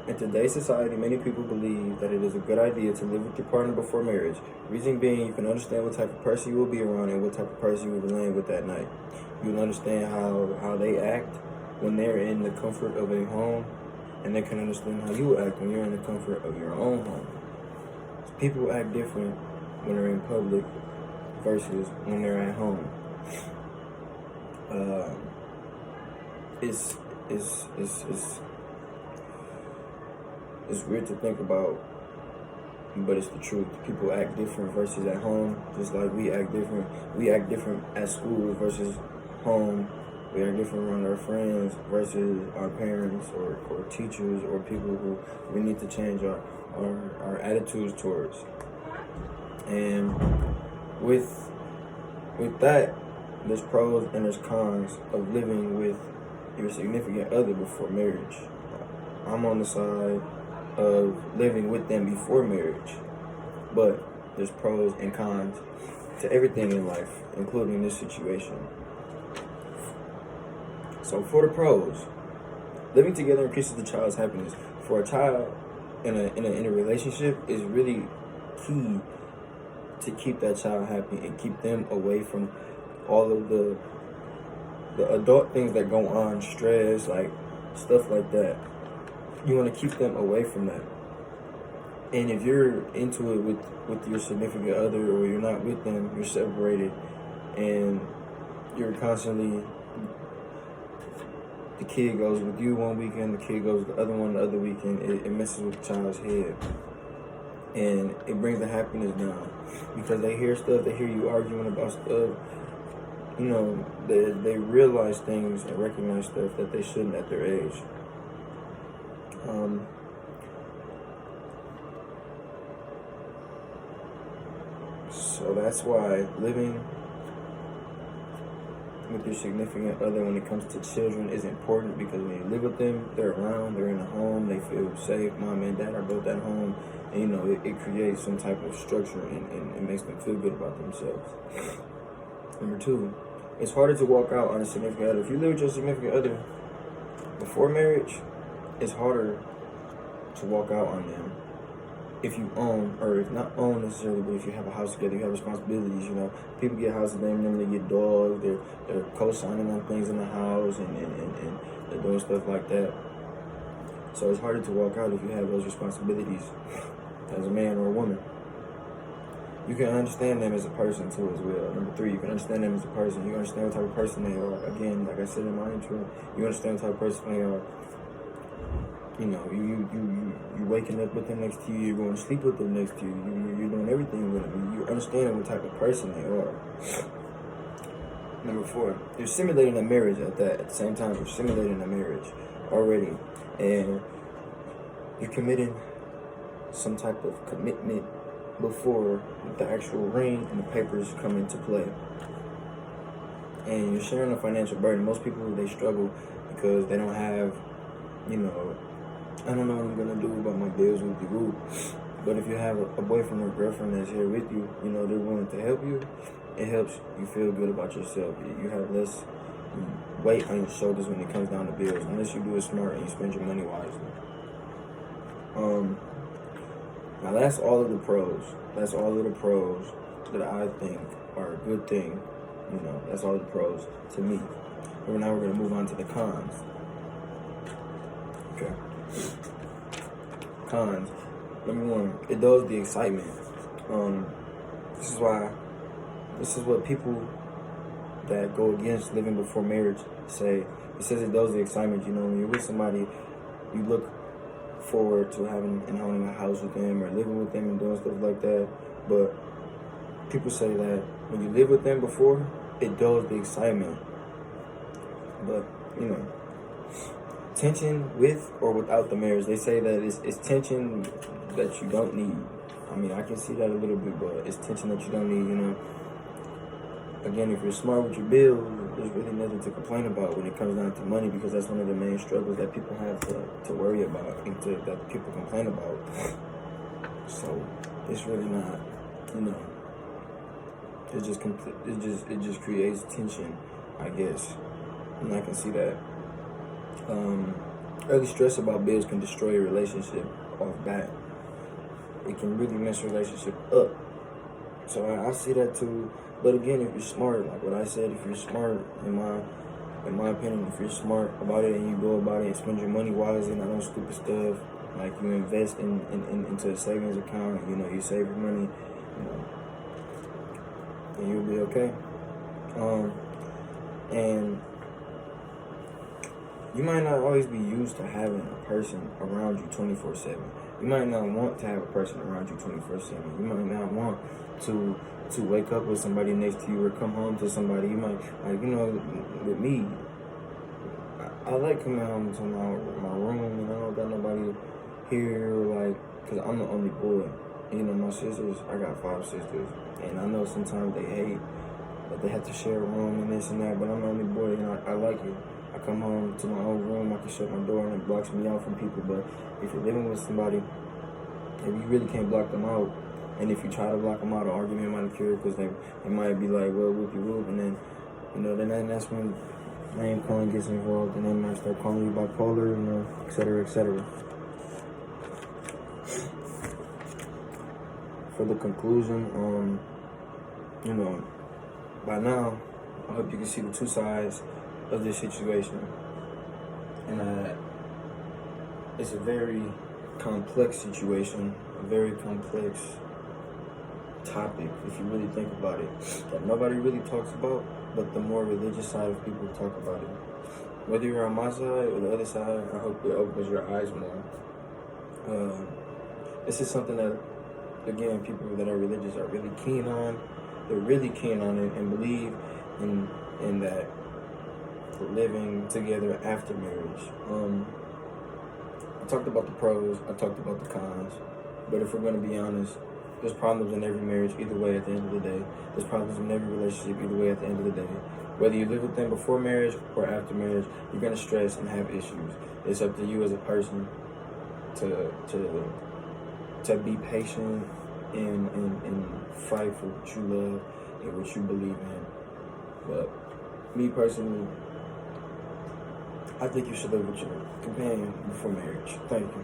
In today's society, many people believe that it is a good idea to live with your partner before marriage. Reason being, you can understand what type of person you will be around and what type of person you will be laying with that night. You will understand how they act when they're in the comfort of a home, and they can understand how you will act when you're in the comfort of your own home. People act different when they're in public versus when they're at home. It's weird to think about, but it's the truth. People act different versus at home, just like we act different. We act different at school versus home. We act different around our friends versus our parents or teachers or people who we need to change our attitudes towards. And with that, there's pros and there's cons of living with your significant other before marriage. I'm on the side of living with them before marriage, but there's pros and cons to everything in life, including this situation. So for the pros, living together increases the child's happiness. For a child in a relationship is really key to keep that child happy and keep them away from all of the adult things that go on, stress, like stuff like that. You want to keep them away from that. And if you're into it with your significant other, or you're not with them, you're separated, and you're constantly, the kid goes with you one weekend, the kid goes with the other one the other weekend, it messes with the child's head. And it brings the happiness down. Because they hear stuff, they hear you arguing about stuff. You know, they realize things and recognize stuff that they shouldn't at their age. So that's why living with your significant other when it comes to children is important, because when you live with them, they're around, they're in a home, they feel safe. Mom and dad are both at home, and you know, it creates some type of structure and it makes them feel good about themselves. Number two, it's harder to walk out on a significant other. If you live with your significant other before marriage, it's harder to walk out on them. If you own, or if not own necessarily, but if you have a house together, you have responsibilities. You know, people get houses, they get dogs, they're co-signing on things in the house, and they're doing stuff like that. So it's harder to walk out if you have those responsibilities as a man or a woman. You can understand them as a person too as well. Number three, you can understand them as a person. You understand what type of person they are. Again, like I said in my intro, you understand what type of person they are. You know, you waking up with them next to you, you're going to sleep with them next to you, you're doing everything with them. You're understanding what type of person they are. Number four, you're simulating a marriage at the same time. You're simulating a marriage already, and you're committing some type of commitment before the actual ring and the papers come into play. And you're sharing a financial burden. Most people, they struggle because they don't have, you know, I don't know what I'm gonna do about my bills with the group. But if you have a boyfriend or girlfriend that's here with you, you know, they're willing to help you, it helps you feel good about yourself. You have less weight on your shoulders when it comes down to bills, unless you do it smart and you spend your money wisely. Now that's all of the pros. That's all of the pros that I think are a good thing. You know, that's all the pros to me. But now we're gonna move on to the cons. Okay. Cons. Number one, it dulls the excitement. This is what people that go against living before marriage say. It says it dulls the excitement. You know, when you're with somebody, you look forward to having and owning a house with them or living with them and doing stuff like that. But people say that when you live with them before, it dulls the excitement. But, you know, tension with or without the marriage, they say that it's tension that you don't need. I mean, I can see that a little bit, but it's tension that you don't need, you know. Again, if you're smart with your bills, there's really nothing to complain about when it comes down to money, because that's one of the main struggles that people have to worry about and that people complain about. So it's really not, you know, it just creates tension, I guess, and I can see that. Early stress about bills can destroy a relationship off bat. It can really mess your relationship up. So I see that too. But again, if you're smart, like what I said, if you're smart, in my opinion, if you're smart about it and you go about it and spend your money wisely, not on stupid stuff, like you invest into a savings account, you know, you save your money, you know, and you'll be okay. And you might not always be used to having a person around you 24/7. You might not want to have a person around you 24/7. You might not want to wake up with somebody next to you or come home to somebody. You might, like, you know, with me, I like coming home to my room and I don't got nobody here, like, because I'm the only boy. You know, my sisters, I got 5 sisters, and I know sometimes they hate that they have to share a room and this and that, but I'm the only boy and I like it. I come home to my own room, I can shut my door and it blocks me out from people. But if you're living with somebody, if you really can't block them out, and if you try to block them out, an argument might occur because they might be like, well, whoopie whoop, and then, you know, then that's when name calling gets involved, and they might start calling you bipolar, you know, et cetera, et cetera. For the conclusion, you know, by now, I hope you can see the two sides of this situation, and it's a very complex situation, a very complex topic if you really think about it, that nobody really talks about, but the more religious side of people talk about it. Whether you're on my side or the other side, I hope it opens your eyes more. This is something that, again, people that are religious are really keen on. They're really keen on it and believe in that living together after marriage. I talked about the pros, I talked about the cons, but if we're going to be honest, there's problems in every marriage either way at the end of the day. There's problems in every relationship either way at the end of the day. Whether you live with them before marriage or after marriage, you're going to stress and have issues. It's up to you as a person to be patient and fight for what you love and what you believe in. But me personally, I think you should live with your companion before marriage. Thank you.